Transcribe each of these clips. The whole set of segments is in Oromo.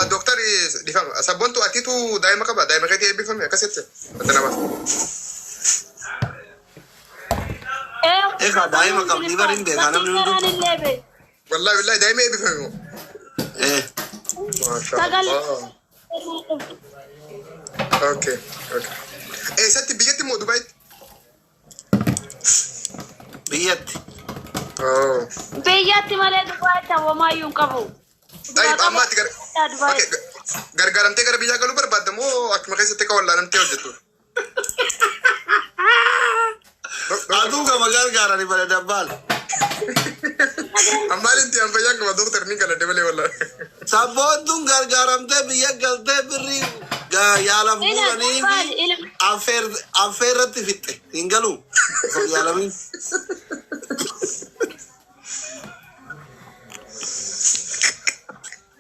دكتور دفع سبونتو أتيتو دايما كبا دايما كتير بيفهم كسيت مثلا إيه دايما كم ديفرين ده أنا من والله دايما بيفهموا إيه ما شاء الله اوكي إيه ستي بيجتي مو دبي بيجتي بيجتي مالي دبي وما ينقبوا طيب أما تقدر اوكي غرغرم تقدر بيجا قالوا برباد مو أكمل كيس تكا ولا أنا متوجدتو أدو كم غرغر أنا بره دبال أمال أنت أم بيجا كم دكتور نيكا لدبلي ولا سبون تون غرغرم ده بيجا قلته بري يالم بولاني بي أفير تفيته إنجلو يالمين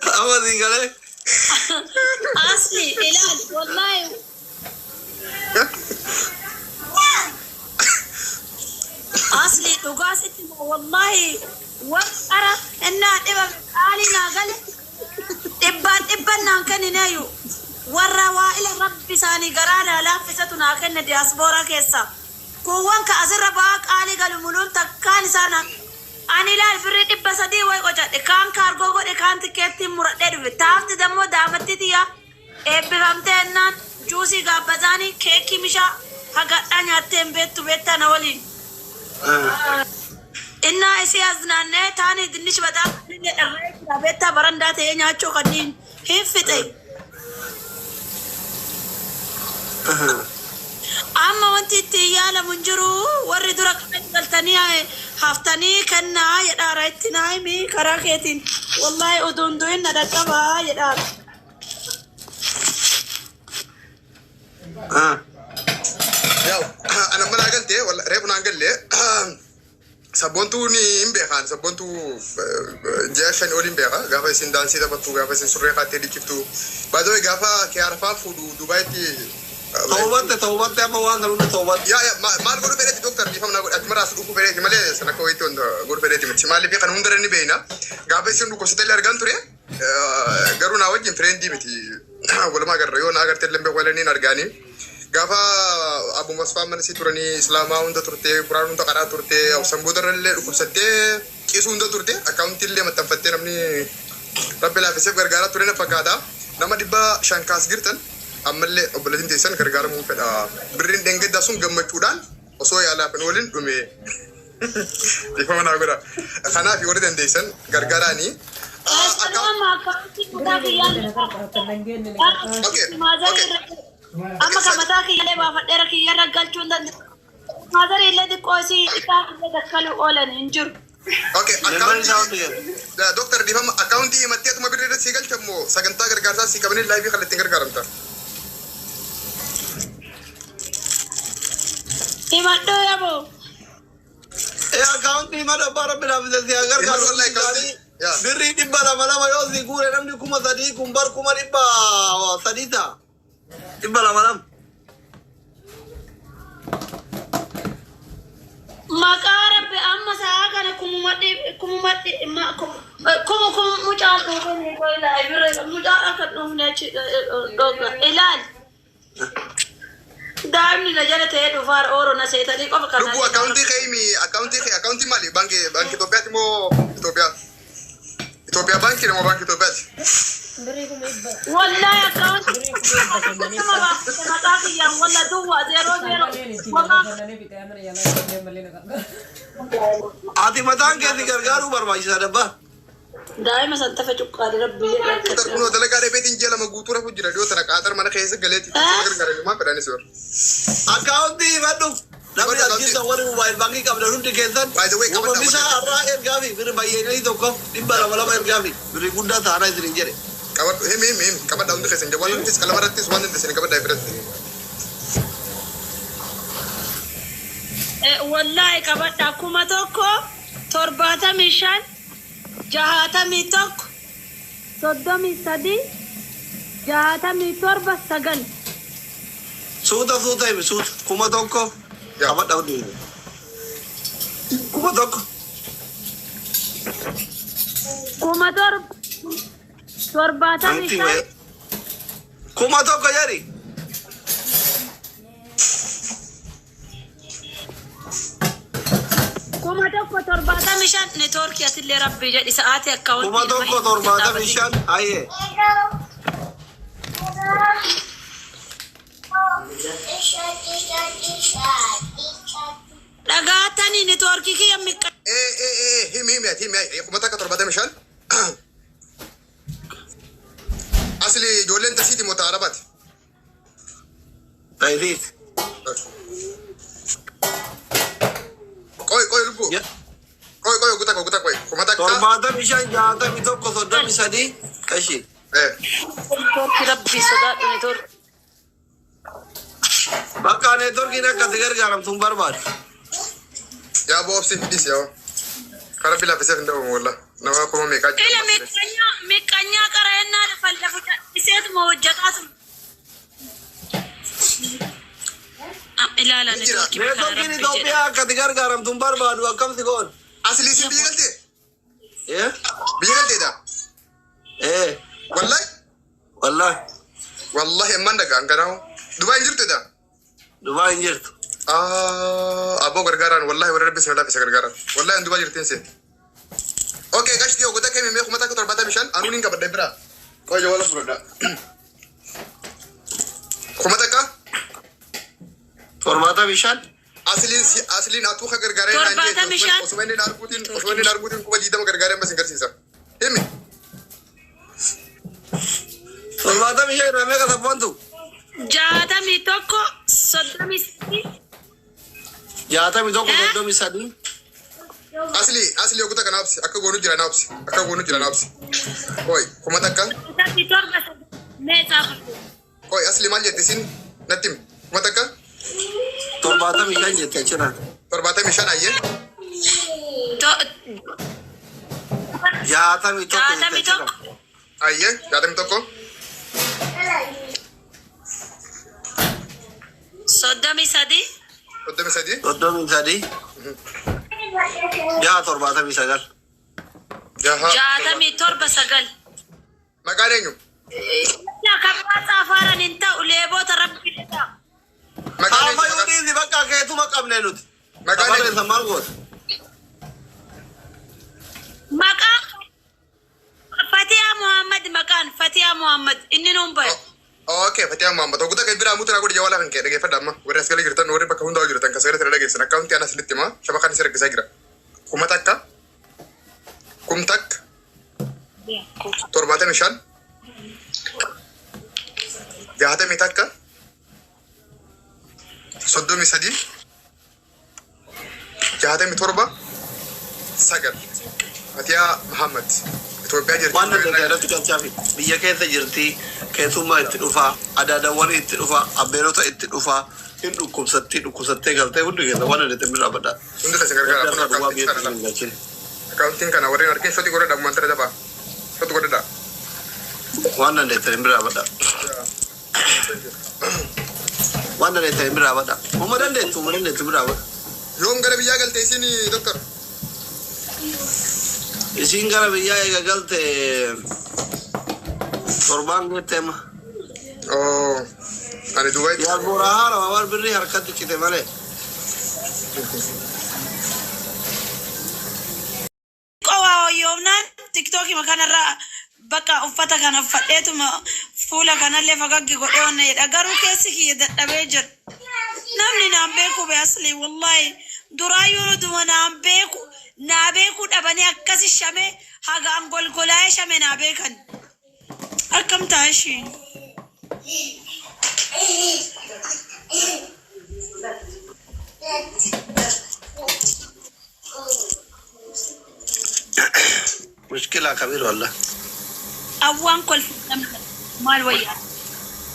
أما إنجله أصلي إلال والله أصلي تقاسي والله وأرى إن علينا قال إبان نانكني نايو والروائل ربي ساني قرانا لافتنا كن دياسبورا كيسا كوان كأزر باك علي قالوا ملون تكاني سانا أني لا الفريق بسدي ويقولت كان كارغو كان تكتي مرتد تافت دمو دامتي ديا بفهمتنا جوسي غابزاني كيكي مشا هقطع نياتين بيتا نولين إنا إسيازنا تاني دنيش بدا بيتا برندا تينيا چو قدين هفتي أما وانتي تيالا منجرو وري دورك قلتني هافتني كنا يدارتنا مي كراكيتين والله أدوندوين ندتبا يدار ياو أنا ما قلت ولا ريبنا قال لي سبونتو ني إمبيخان سبونتو جاشن أولين بيخا غافا سندان سيدا بطو غافا سنسوريخا تيدي كفتو بعدو غافا كيارفا فودو دبي تي توبت أما وان قالوا توبت يا ما نقول بريت دكتور بيفهم نقول أجمع رأس دوكو بريت مالي سنة كويتون نقول بريت متشي مالي في قانون درني بينا غافا سندو كوستيل أرجان توري غارونا وجين فريندي بتي ولا ما غير أنا تلم بقولني نرجاني غافا أبو مصطفى من سيتورني إسلام أون تورتي قرآن أون تقرأ تورتي أو سمبودر اللي ركوب ستة كيس أون تورتي أكاونت اللي متفتين أمني رب لا فيسف غرغارة تورينا فكادا نما دبا شانكاس غيرتن أملي أبلدين تيسان غرغارة مو فدا برين دنگه داسون گمچودان وسوي على بنولين دومي تفهمنا غورا خنا في ورد دنسان غرغارة ني أما كمتاك يلي بافدرك يرجع جوندن ماذا يلي دكوسي إكاد دكالو أولن إنجر اوكي دكتور دي فهم اكاونتي متيت ما بيرد سيغل تمو سغنتا غرغارسا سي كبني لايف خلت غرغارمتا إيمادو يابو يا اكاونتي ما دبر بلا بزي غرغار والله اكاونتي بري دي بلا ملا ما يوزي غور نمدي كوما سدي كومبر كوما ديبا سديتا دبلا ملام مقارب أما ساعة كم مجال دوغني كويلا إبرة مجال أكتر نفني دوغنا إلال دائما نجارة تهدو فار أورو نسيتا لي كم كنا لو اكاونتي خيمي اكاونتي مالي بانكي توبيات مو توبيا بانكي مو بانكي توبيات والله أكاونت ما تاكي يا والله دوا زيرو आदि मतान कैसी गरगारू बरमाइश है डब्बा دائما سنتفق قال ربي تركونو دلقا ريبيتين جيلا مغوتورا فجرا ديو ترى قادر من خيس غليتي غرغر ما بداني سور अकाउंट दी मत नबी अजीज और मोबाइल बाकी कब डरून टिकेसन बाय द वे कब मिसा अर्रा एरगावी फिर भाई ये नहीं तो को दिब्बा वाला एरगावी फिर गुंडा थाना इधर जरे कबर हम कबर डाउन दिखे संजय वाला तिस कलमरतिस वन दिस कबर डाइफरेंस والله كبرت أكوما توكو ترباتا ميشان جهاتا ميتوك صدامي سدي جهاتا ميتوربا سجن سودا يبي سود كوما توكو كبر داون دي كوما توك كوما تورب torbaata Anti bishaan me. Kuma tokko jari. kuma tokko torbaata bishaan neetwoorkii atillee rabbii jedhi sa'aatii akka walitti Kuma tokko torbaata bishaan. Aye. dhagaatanii neetwoorkii kiyya miqqa himi kuma takka torbaata bishaan asli ijoolleen tasiiti moo taarabaati Ta'itis. qoy lubbu Ya. qoy guta qoy kuma takka Torbaata bishaan 63 qashi. neetwoorkii rabbii sodaadhu neetwoorkii Bakka neetworkiin akkasi gargaaramtuun barbaadu. yaa boobsi fidis yaa kara bila fisa finda wala nama kuma me kaji ila miqqanyaa qara'annaa lafa iseetuma hojjetaatu ilaala Neetworkiin Itoophiyaa akkasi gargaaramtuun barbaadu akkamsi goon. asli si bigalte Eh? bigalte da wallahi Wallahi. wallahi man daga an garawo dubai jirte da Dubai hin jirtu. abo gargaran wallahi wala rabbi sinada fisa gargaran wallahi an dubai jirte se okay gashti yo gota kemi me kuma takka torbata bishan anunin ka badda bira ko yo wala buroda kuma takka Torbaata bishaan. aslin atu ka gargaran Torbata bishan. osmani darbutin kuma didama gargaran basin garsisa himi Torbaata bishaan irraa meeqa sabboontu? 63 63. asli yokuta kana apsi akka gonu jira na apsi koy kuma takka koy asli mal jette sin natim kuma takka Torbaata bishaan jette achirraa. torbata mishan ayye 61 jette achirraa. ayye yaadam tokko Soddami sadi 33. Yaa 79. jaha 67 maqaan eenyu kabbaasa afaaran hin ta'u leeboota rabbii jedha maqaan Amma eenyu yuuniin bakka keetuma qabne nuti. maqaan eenyu Barreessa maal goota? maqaa Fatiha Muhammad maqaan Fatiha Muhammad inni nuun bahe okay fatiha muhammad okuta kay bira mutura gudi jawala kan ke dage fada amma wara skali girtan wara baka hunda girtan kasare tare dage sana account yana slitti ma shabakan sir gisa gira kuma takka kum tak torbata mishan jahata mi takka soddomi sadi jahata mi torba sagal fatiha muhammad Itoophiyaa jirti Waan adda addaa irratti galchaafi. Biyya keessa jirti. Keessummaa itti dhufaa. Adaadawwan itti dhufaa. Abbeerota itti dhufaa. Hin dhukkubsattee galtee hundi keessa waan adda addaa barbaada. hundi kasi gargara kun Gargaarsa duwwaa accounting biyya kana keessa hin galchine. accounting kana warren arkin soti godha man tare daba soti godha Waan dandeettan hin barbaada. Waan dandeettan hin barbaada. Uma dandeettu hin barbaada. yoom gara biyyaa galte isin doktor Isiin gara biyyaa eega galte torbaan geetteema. oh ani dubai Yaal booraa haarawa waan birrii harkatti cite malee. qowaa hoyyoomnaan tiktookii makanarraa bakka uffata kana uffadheetuma fuula kanallee fagaggi godhee wanna jedha garuu keessi kiyya dadhabee jira namni naan beeku be asli wallahi duraayyuu nutuma naan beeku dhabanii akkasi shame hagaan golgolaa'ee shame naa beekan akkam ta'a ishii Mushkilaa kabiir wallah. awwaan kolfamne maal wayya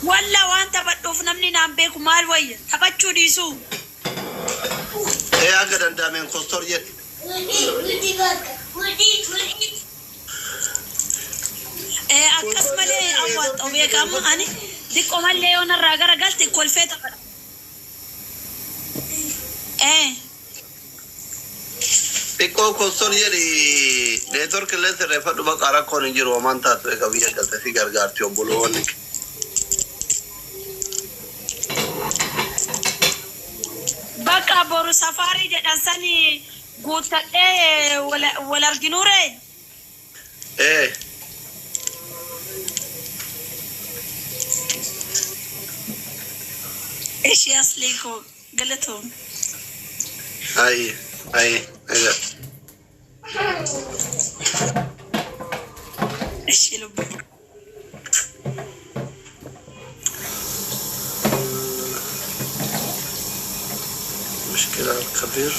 walla waan taphadhuuf namni naan beeku maal wayya taphachuu dhiisuu Aga danda'ameen kostor jedhe. akkas malee awwaan beekamu ani diqqoo mallee yoo narraa gara galte kolfee taphadha Xiqqoo konsol jedhi neetwork illee sirreeffadhu bakka rakkoon hin jiru homaan taatu egaa biyya galte si gargaarti obboloonni. Bakka boru safaarii jedhan sani guuttadhee wal arginuure. Ishee aslee koo galatoom. Ayi. Ishee lubbu. مشكلة الكبير